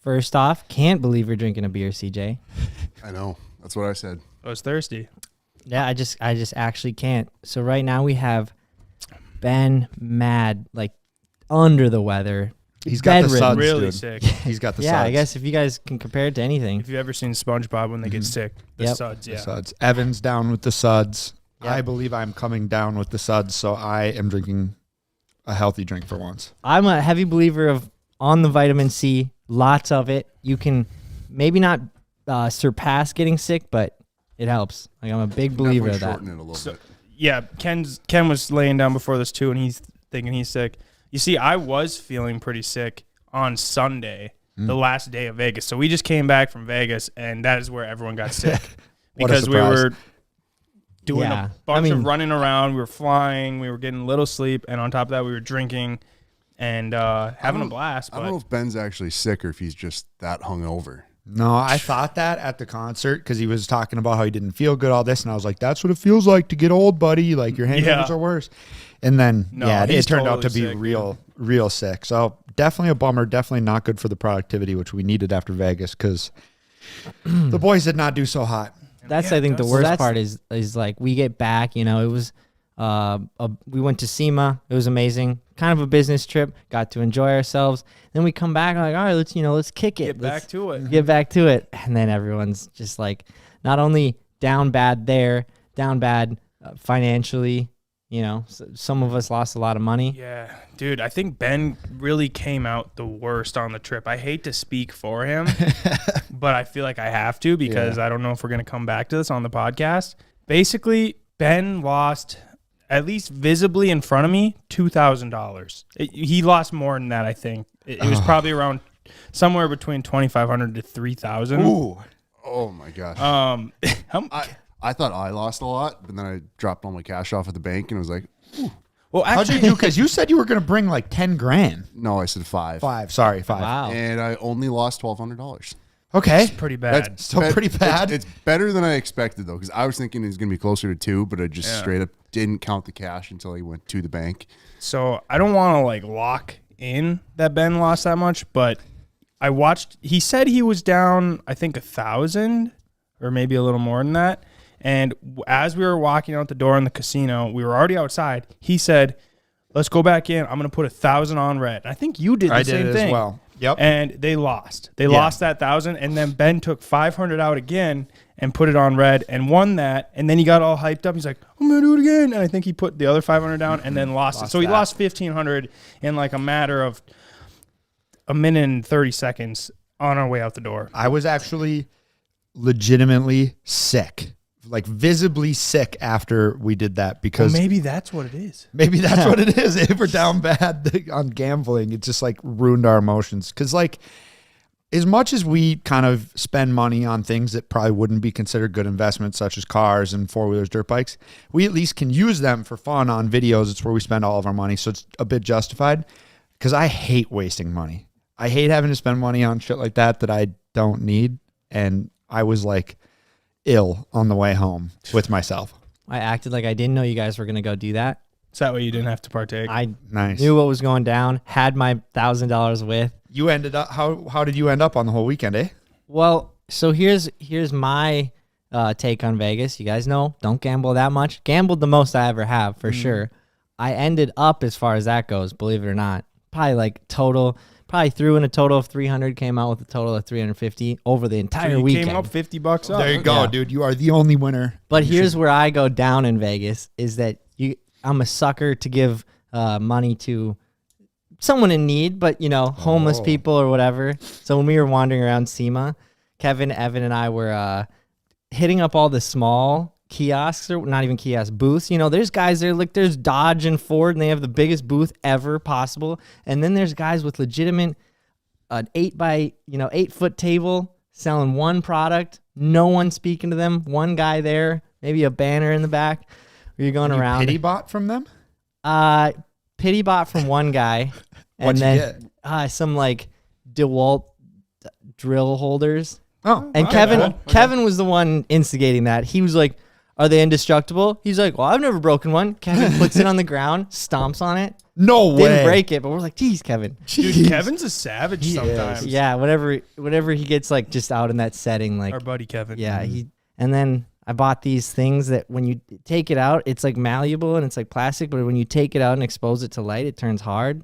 First off, can't believe you're drinking a beer, CJ. I know. That's what I said. I was thirsty. Yeah, I just actually can't. So right now we have Ben mad, like under the weather. He's got the bedridden. suds, Really dude. sick. He's got the Yeah, suds. I guess if you guys can compare it to anything. If you've ever seen SpongeBob when they get sick, the Yep. suds, yeah. The suds. Evan's down with the suds. Yep. I believe I'm coming down with the suds, so I am drinking a healthy drink for once. I'm a heavy believer of on the vitamin C, lots of it. You can maybe not surpass getting sick, but it helps. Like I'm a big believer of that. Shorten it a little bit. Yeah, Ken was laying down before this too, and he's thinking he's sick. You see, I was feeling pretty sick on Sunday, the last day of Vegas. So we just came back from Vegas, and that is where everyone got sick. What a Because we surprise. were doing Yeah. a bunch I mean- of running around. We were flying. We were getting little sleep. And on top of that, we were drinking and having a blast. I don't know But if Ben's actually sick or if he's just that hungover. No, I thought that at the concert because he was talking about how he didn't feel good, all this, and I was like, "That's what it feels like to get old, buddy. Like your hangovers are worse." And then, No, it he's turned out to totally be sick, real sick. So definitely a bummer. Definitely not good for the productivity, which we needed after Vegas because the boys did not do so hot. That's Yeah, I think the that's- worst part is like we get back, it was we went to SEMA. It was amazing. Kind of a business trip. Got to enjoy ourselves. Then we come back like, all right, let's kick it. get back to it. Get back to it. And then everyone's just like not only down bad there, down bad financially, some of us lost a lot of money. Yeah, dude, I think Ben really came out the worst on the trip. I hate to speak for him, but I feel like I have to because I don't know if we're going to come back to this on the podcast. Basically, Ben lost, at least visibly in front of me, $2,000. He lost more than that, I think. It was probably around somewhere between $2,500 to $3,000. Ooh, Oh my gosh. I thought I lost a lot, but then I dropped all my cash off at the bank and was like, well, how'd you actually, do? Because you said you were going to bring like 10 grand. no, I said 5. 5. Sorry, 5. Wow. And I only lost $1,200. Okay, pretty bad. That's still pretty bad. It's better than I expected, though, because I was thinking it was going to be closer to 2, but I just straight up didn't count the cash until I went to the bank. So I don't want to like lock in that Ben lost that much, but I watched. He said he was down, I think 1,000 or maybe a little more than that. And as we were walking out the door in the casino, we were already outside. He said, "Let's go back in. I'm going to put 1,000 on red." I think you did the same thing as well. Yep. And they lost. They lost that 1,000, and then Ben took 500 out again and put it on red and won that. And then he got all hyped up. He's like, "I'm gonna do it again." And I think he put the other 500 down and then lost it. So he lost 1,500 in like a matter of a minute and 30 seconds on our way out the door. I was actually legitimately sick, like visibly sick after we did that because Maybe that's what it is. maybe that's what it is. If we're down bad on gambling, it just like ruined our emotions. Because like as much as we kind of spend money on things that probably wouldn't be considered good investments, such as cars and four-wheelers, dirt bikes, we at least can use them for fun on videos. It's where we spend all of our money. So it's a bit justified because I hate wasting money. I hate having to spend money on shit like that I don't need. And I was like ill on the way home with myself. I acted like I didn't know you guys were going to go do that. So that way you didn't have to partake. I Nice. knew what was going down, had my $1,000 with. You ended up, how did you end up on the whole weekend, eh? Well, so here's my take on Vegas. You guys know, don't gamble that much. Gambled the most I ever have, for sure. I ended up, as far as that goes, believe it or not, probably threw in a total of 300, came out with a total of 350 over the so entire you weekend. came up $50 up. There you go, Yeah. dude. You are the only winner. But here's where I go down in Vegas is that I'm a sucker to give money to someone in need, but homeless people or whatever. So when we were wandering around SEMA, Kevin, Evan, and I were hitting up all the small kiosks, or not even kiosks, booths. There's guys there, like there's Dodge and Ford, and they have the biggest booth ever possible. And then there's guys with legitimate 8-foot table selling one product, no one speaking to them, one guy there, maybe a banner in the back. Where you're going around. Pity bot from them? Pity bot from one guy, and What'd you then some like DeWalt drill holders. Oh, And okay. Kevin was the one instigating that. He was like, are they indestructible? He's like, well, I've never broken one. Kevin puts it on the ground, stomps on it. No way. Didn't break it, but we're like, geez, Kevin. Dude, Kevin's a savage sometimes. Yeah, whenever he gets like just out in that setting, like Our buddy Kevin. yeah, and then I bought these things that when you take it out, it's like malleable and it's like plastic, but when you take it out and expose it to light, it turns hard.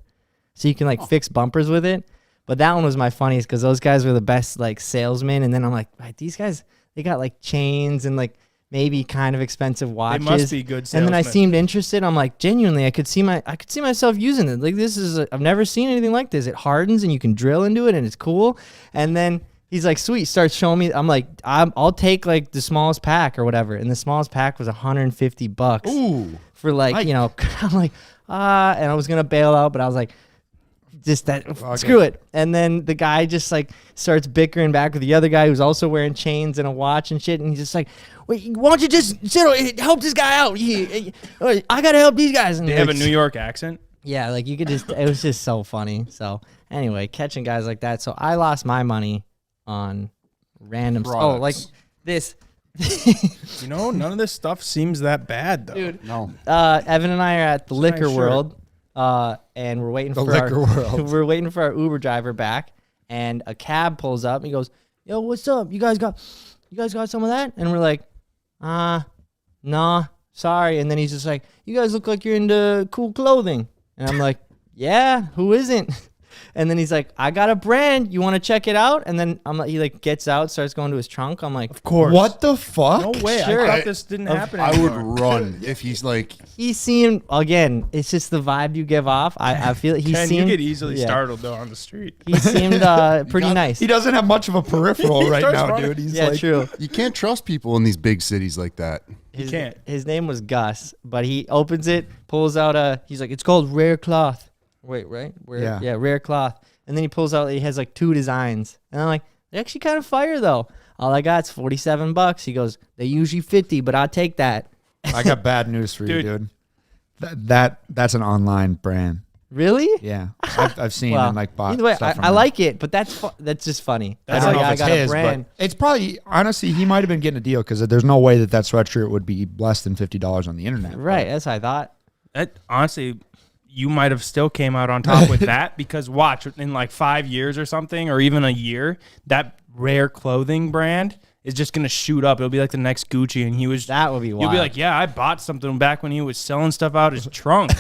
So you can like fix bumpers with it. But that one was my funniest because those guys were the best like salesmen. And then I'm like, right, these guys, they got like chains and like maybe kind of expensive watches. They must be good And then I salesmen. seemed interested. I'm like, genuinely, I could see myself using it. Like I've never seen anything like this. It hardens and you can drill into it and it's cool. And then he's like, sweet, starts showing me. I'm like, I'll take like the smallest pack or whatever. And the smallest pack was $150. Ooh. For like, I'm like, and I was going to bail out, but I was like, just that, screw it. And then the guy just like starts bickering back with the other guy who's also wearing chains and a watch and shit. And he's just like, wait, why don't you just help this guy out? I got to help these guys. And They have a New York accent. Yeah, like you could just, it was just so funny. So anyway, catching guys like that. So I lost my money on random stuff. Oh, like this. None of this stuff seems that bad though. Dude, No. Evan and I are at the Liquor nice World, and we're waiting for Liquor World. we're waiting for our Uber driver back, and a cab pulls up. And he goes, "Yo, what's up? You guys got some of that?" And we're like, nah, sorry." And then he's just like, "You guys look like you're into cool clothing," and I'm like, "Yeah, who isn't?" And then he's like, "I got a brand. You want to check it out?" And then I'm like, he like gets out, starts going to his trunk. I'm like, Of course. What the fuck? No way. Sure. I thought this didn't happen I anymore. would run if he's like, he seemed, again, it's just the vibe you give off. I feel he Ken, seemed, you get easily yeah. startled though on the street. He seemed pretty nice. He doesn't have much of a peripheral right starts now, running. dude. He's Yeah, like, true. you can't trust people in these big cities like that. Can't. His name was Gus, but he opens it, pulls out he's like, it's called Rare Cloth. Wait, right? Yeah. Rare Cloth. And then he pulls out, he has like 2 designs. And I'm like, they're actually kind of fire though. All I got's $47. He goes, they usually 50, but I'll take that. I got bad news for you, Dude. dude. That's an online brand. Really? Yeah, I've seen Well, and like bought. either way, stuff from I them. like it, but that's just funny. I That's don't like, know if it's got a his, brand. but it's probably honestly he might have been getting a deal because there's no way that sweatshirt would be less than $50 on the internet. Right, that's what I thought. That honestly, you might have still came out on top with that because watch in like 5 years or something, or even a year, that Rare clothing brand is just gonna shoot up. It'll be like the next Gucci, and That would be wild. You'll be like, yeah, I bought something back when he was selling stuff out his trunk,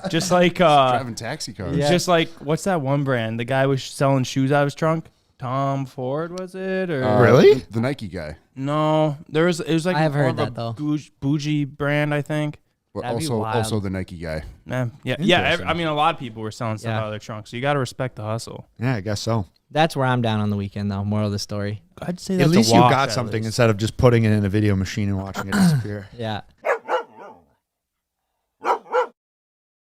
just like Driving taxi cars. Yeah. just like what's that one brand? The guy was selling shoes out of his trunk. Tom Ford was it or Really? The Nike guy. no? It was like I have more heard of a that, though. bougie brand, I think. But That'd be also wild. the Nike guy. Yeah. Interesting. I mean, a lot of people were selling stuff Yeah. out of their trunk, so you got to respect the hustle. Yeah, I guess so. That's where I'm down on the weekend, though. Moral of the story. I'd say At that's least a you wash, got at something least. instead of just putting it in a video machine and watching it disappear. Yeah.